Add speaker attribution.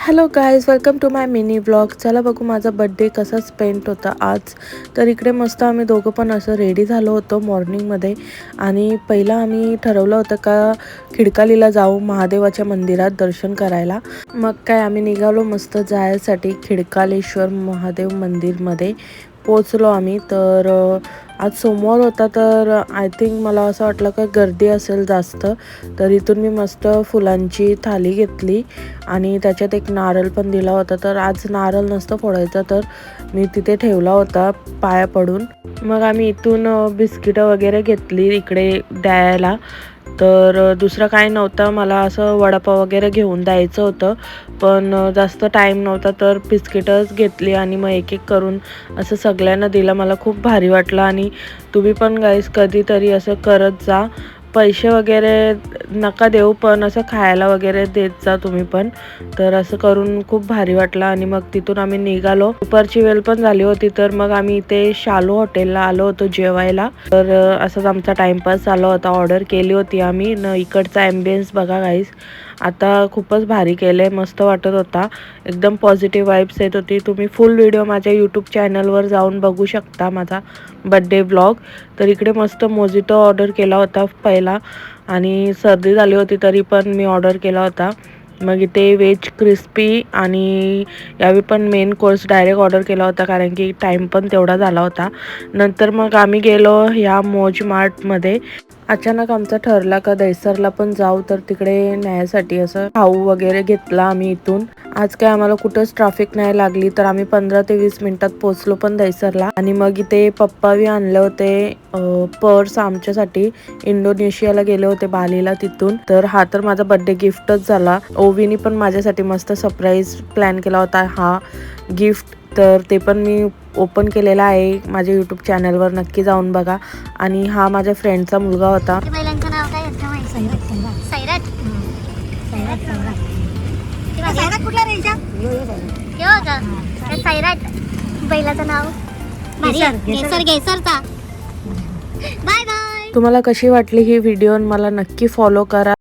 Speaker 1: Hello guys, welcome to my mini blog. चला बघू माझा बड्डे कसा स्पेंड होता आज. तर इकडे मस्त आम्ही दोघं पण असं रेडी झालो होतो मॉर्निंगमध्ये. आणि पहिला आम्ही ठरवलं होतं का खिडकालीला जाऊ महादेवाच्या मंदिरात दर्शन करायला. मग काय आम्ही निघालो मस्त जायसाठी खिडकालेश्वर महादेव मंदिरमध्ये पोचलो आम्ही. तर आज सोमवार होता, तर आय थिंक मला असं वाटलं का गर्दी असेल जास्त. तर इथून मी मस्त फुलांची थाली घेतली आणि त्याच्यात एक नारळ पण दिला होता. तर आज नारळ नसतं फोडायचं, तर मी तिथे ठेवला होता पाया पडून. मग आम्ही इथून बिस्किटं वगैरे घेतली इकडे द्यायला. तर दुसरं काय नव्हतं, मला असं वडापाव वगैरे घेऊन द्यायचं होतं, पण जास्त टाईम नव्हता, तर बिस्किटच घेतली आणि मग एक एक करून असं सगळ्यांना दिलं. मला खूप भारी वाटलं. आणि तुम्ही पण गाईस कधीतरी असं करत जा. पैसे वगैरे नका देऊ, पण असं खायला वगैरे देत जा तुम्ही पण. तर असं करून खूप भारी वाटलं. आणि मग तिथून आम्ही निघालो. दुपारची वेळ पण झाली होती, तर मग आम्ही इथे शालू हॉटेलला आलो होतो जेवायला. तर असंच आमचा टाइमपास झाला होता. ऑर्डर केली होती आम्ही. इकडचा ॲम्बियन्स बघा गाईस, आता खूपच भारी केलं, मस्त वाटत होता. एकदम पॉझिटिव्ह वाईब्स येत होती. तुम्ही फुल व्हिडिओ माझ्या यूट्यूब चॅनलवर जाऊन बघू शकता माझा बड्डे ब्लॉग. तर इकडे मस्त मोजिटो ऑर्डर केला होता पहिला, आणि सर्दी झाली होती तरी पण मी ऑर्डर केला होता. मग इथे व्हेज क्रिस्पी आणि यावेळी पण मेन कोर्स डायरेक्ट ऑर्डर केला होता, कारण की टाईम पण तेवढा झाला होता. नंतर मग आम्ही गेलो ह्या मौज मार्टमध्ये. अचानक आमचं ठरला का दहिसरला पण जाऊ, तर तिकडे न्यायसाठी असं खाऊ वगैरे घेतला आम्ही इथून. आज काय आम्हाला कुठंच ट्रॅफिक नाही लागली, तर आम्ही 15 ते 20 मिनिटात पोहोचलो पण दहिसरला. आणि मग इथे पप्पावी आणले होते पर्स आमच्यासाठी. इंडोनेशियाला गेले होते बालीला तिथून. तर हा तर माझा बड्डे गिफ्टच झाला. ओवीनी पण माझ्यासाठी मस्त सरप्राईज प्लॅन केला होता हा गिफ्ट. तर ते पण मी ओपन केलेला आहे माझ्या यूट्यूब चॅनलवर, नक्की जाऊन बघा. आणि हा माझ्या फ्रेंडचा मुलगा होता.
Speaker 2: बैलांचं नाव काय आहे? सैराट. सैराट कुठला रेंजा? हो का? सैराट बैलाचं नाव गेसरचा. Bye bye.
Speaker 1: तुम्हाला कशी वाटली ही व्हिडिओ मला नक्की फॉलो करा.